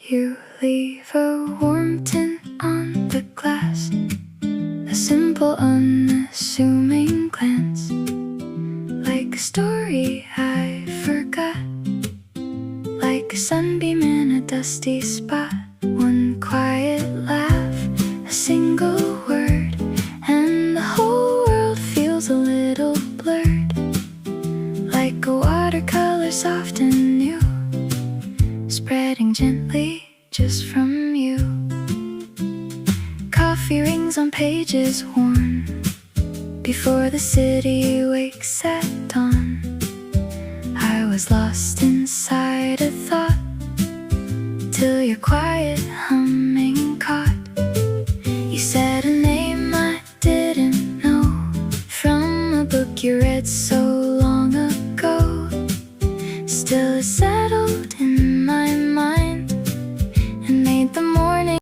You leave a warm tint on the glass, a simple unassuming glance, like a story I forgot, like a sunbeam in a dusty spot. One quiet laugh, a single word, and the whole world feels a little blurred, like a watercolor soft and new, spreading gently just from you. Coffee rings on pages worn before the city wakes at dawn. I was lost inside a thought till your quiet